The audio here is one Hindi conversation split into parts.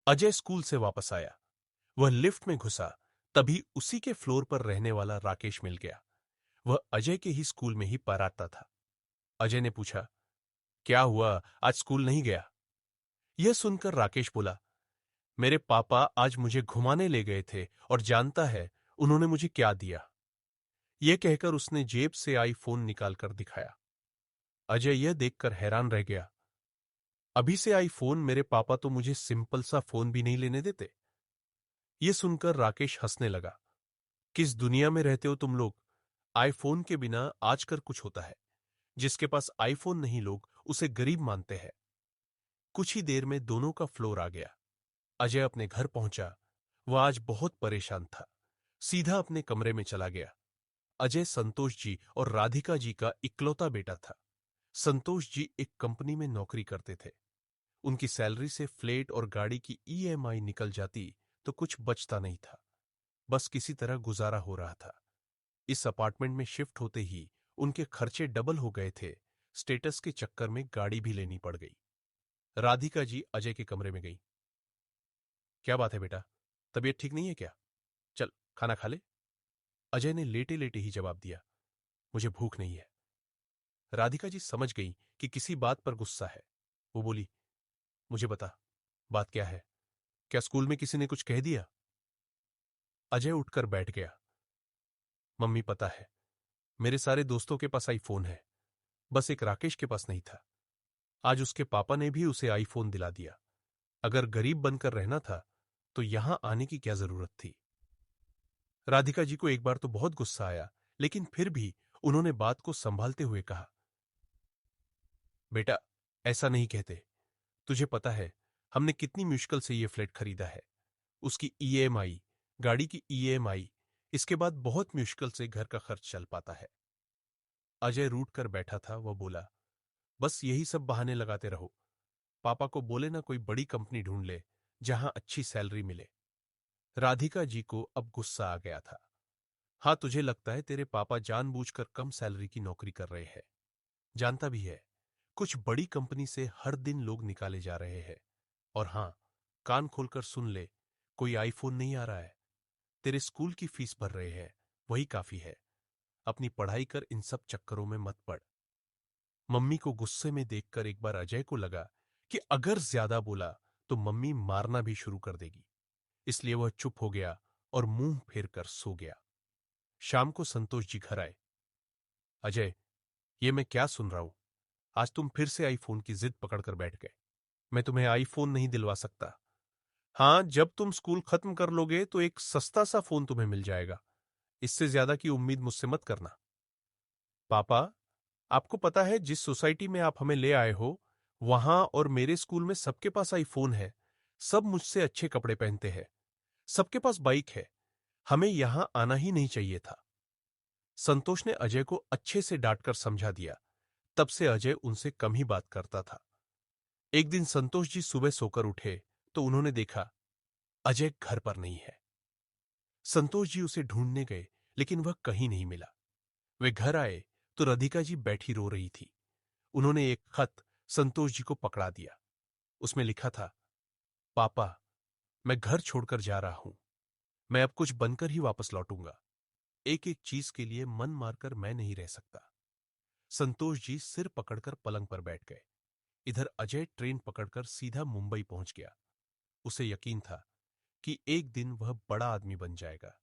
अजय स्कूल से वापस आया। वह लिफ्ट में घुसा, तभी उसी के फ्लोर पर रहने वाला राकेश मिल गया। वह अजय के ही स्कूल में ही पढ़ाता था। अजय ने पूछा, क्या हुआ, आज स्कूल नहीं गया? यह सुनकर राकेश बोला, मेरे पापा आज मुझे घुमाने ले गए थे और जानता है उन्होंने मुझे क्या दिया। यह कहकर उसने जेब से आईफोन निकालकर दिखाया। अजय यह देखकर हैरान रह गया। अभी से आईफोन? मेरे पापा तो मुझे सिंपल सा फोन भी नहीं लेने देते। यह सुनकर राकेश हंसने लगा। किस दुनिया में रहते हो तुम लोग? आईफोन के बिना आजकल कुछ होता है। जिसके पास आईफोन नहीं लोग उसे गरीब मानते हैं। कुछ ही देर में दोनों का फ्लोर आ गया। अजय अपने घर पहुंचा। वह आज बहुत परेशान था। सीधा अपने कमरे में चला गया। अजय संतोष जी और राधिका जी का इकलौता बेटा था। संतोष जी एक कंपनी में नौकरी करते थे। उनकी सैलरी से फ्लैट और गाड़ी की ईएमआई निकल जाती तो कुछ बचता नहीं था। बस किसी तरह गुजारा हो रहा था। इस अपार्टमेंट में शिफ्ट होते ही उनके खर्चे डबल हो गए थे। स्टेटस के चक्कर में गाड़ी भी लेनी पड़ गई। राधिका जी अजय के कमरे में गई। क्या बात है बेटा, तबीयत ठीक नहीं है क्या? चल खाना खा ले। अजय ने लेटे लेटे ही जवाब दिया, मुझे भूख नहीं है। राधिका जी समझ गई कि किसी बात पर गुस्सा है। वो बोली, मुझे बता, बात क्या है? क्या स्कूल में किसी ने कुछ कह दिया? अजय उठकर बैठ गया। मम्मी, पता है मेरे सारे दोस्तों के पास आईफोन है, बस एक राकेश के पास नहीं था। आज उसके पापा ने भी उसे आईफोन दिला दिया। अगर गरीब बनकर रहना था तो यहां आने की क्या जरूरत थी? राधिका जी को एक बार तो बहुत गुस्सा आया, लेकिन फिर भी उन्होंने बात को संभालते हुए कहा, बेटा, ऐसा नहीं कहते। तुझे पता है हमने कितनी मुश्किल से यह फ्लैट खरीदा है। उसकी ईएमआई, गाड़ी की ईएमआई, इसके बाद बहुत मुश्किल से घर का खर्च चल पाता है। अजय रूठ कर बैठा था। वह बोला, बस यही सब बहाने लगाते रहो। पापा को बोले ना कोई बड़ी कंपनी ढूंढ ले जहां अच्छी सैलरी मिले। राधिका जी को अब गुस्सा आ गया था। हाँ, तुझे लगता है तेरे पापा जानबूझकर कम सैलरी की नौकरी कर रहे हैं। जानता भी है कुछ बड़ी कंपनी से हर दिन लोग निकाले जा रहे हैं। और हां, कान खोलकर सुन ले, कोई आईफोन नहीं आ रहा है। तेरे स्कूल की फीस भर रहे हैं, वही काफी है। अपनी पढ़ाई कर, इन सब चक्करों में मत पड़। मम्मी को गुस्से में देखकर एक बार अजय को लगा कि अगर ज्यादा बोला तो मम्मी मारना भी शुरू कर देगी। इसलिए वह चुप हो गया और मुंह फेर कर सो गया। शाम को संतोष जी घर आए। अजय, ये मैं क्या सुन रहा हूं? आज तुम फिर से आईफोन की जिद पकड़कर बैठ गए। मैं तुम्हें आईफोन नहीं दिलवा सकता। हाँ, जब तुम स्कूल खत्म कर लोगे तो एक सस्ता सा फोन तुम्हें मिल जाएगा। इससे ज्यादा की उम्मीद मुझसे मत करना। पापा, आपको पता है जिस सोसाइटी में आप हमें ले आए हो, वहां और मेरे स्कूल में सबके पास आईफोन है। सब मुझसे अच्छे कपड़े पहनते हैं। सबके पास बाइक है। हमें यहां आना ही नहीं चाहिए था। संतोष ने अजय को अच्छे से डांटकर समझा दिया। तब से अजय उनसे कम ही बात करता था। एक दिन संतोष जी सुबह सोकर उठे तो उन्होंने देखा अजय घर पर नहीं है। संतोष जी उसे ढूंढने गए, लेकिन वह कहीं नहीं मिला। वे घर आए तो राधिका जी बैठी रो रही थी। उन्होंने एक खत संतोष जी को पकड़ा दिया। उसमें लिखा था, पापा, मैं घर छोड़कर जा रहा हूं। मैं अब कुछ बनकर ही वापस लौटूंगा। एक एक चीज के लिए मन मारकर मैं नहीं रह सकता। संतोष जी सिर पकड़कर पलंग पर बैठ गए। इधर अजय ट्रेन पकड़कर सीधा मुंबई पहुंच गया। उसे यकीन था कि एक दिन वह बड़ा आदमी बन जाएगा।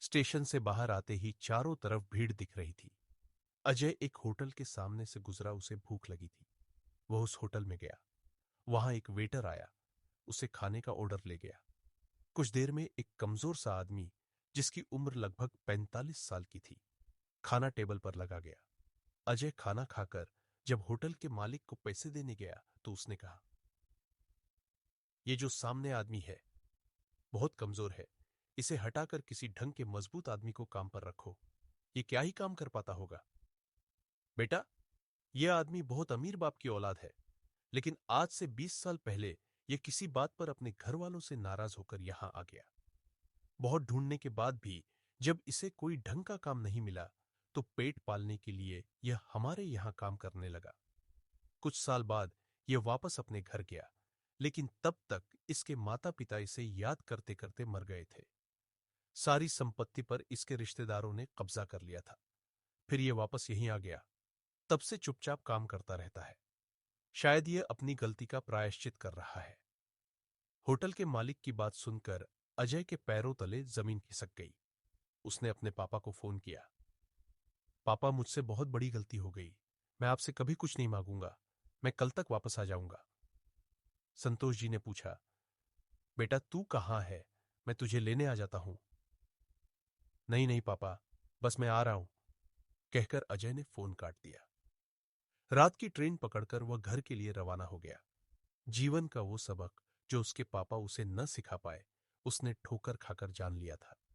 स्टेशन से बाहर आते ही चारों तरफ भीड़ दिख रही थी। अजय एक होटल के सामने से गुजरा। उसे भूख लगी थी। वह उस होटल में गया। वहां एक वेटर आया। उसे खाने का ऑर्डर ले गया। कुछ देर में एक कमजोर सा आदमी, जिसकी उम्र लगभग 45 साल की थी, खाना टेबल पर लगा गया। अजय खाना खाकर जब होटल के मालिक को पैसे देने गया तो उसने कहा, ये जो सामने आदमी है बहुत कमजोर है। इसे हटाकर किसी ढंग के मजबूत आदमी को काम पर रखो। ये क्या ही काम कर पाता होगा। बेटा, यह आदमी बहुत अमीर बाप की औलाद है, लेकिन आज से 20 साल पहले यह किसी बात पर अपने घर वालों से नाराज होकर यहां आ गया। बहुत ढूंढने के बाद भी जब इसे कोई ढंग का काम नहीं मिला तो पेट पालने के लिए यह हमारे यहां काम करने लगा। कुछ साल बाद यह वापस अपने घर गया, लेकिन तब तक इसके माता पिता इसे याद करते करते मर गए थे। सारी संपत्ति पर इसके रिश्तेदारों ने कब्जा कर लिया था। फिर ये वापस यहीं आ गया। तब से चुपचाप काम करता रहता है। शायद ये अपनी गलती का प्रायश्चित कर रहा है। होटल के मालिक की बात सुनकर अजय के पैरों तले जमीन खिसक गई। उसने अपने पापा को फोन किया। पापा, मुझसे बहुत बड़ी गलती हो गई। मैं आपसे कभी कुछ नहीं मांगूंगा। मैं कल तक वापस आ जाऊंगा। संतोष जी ने पूछा, बेटा तू कहाँ है? मैं तुझे लेने आ जाता हूं। नहीं नहीं पापा, बस मैं आ रहा हूं, कहकर अजय ने फोन काट दिया। रात की ट्रेन पकड़कर वह घर के लिए रवाना हो गया। जीवन का वो सबक जो उसके पापा उसे न सिखा पाए, उसने ठोकर खाकर जान लिया था।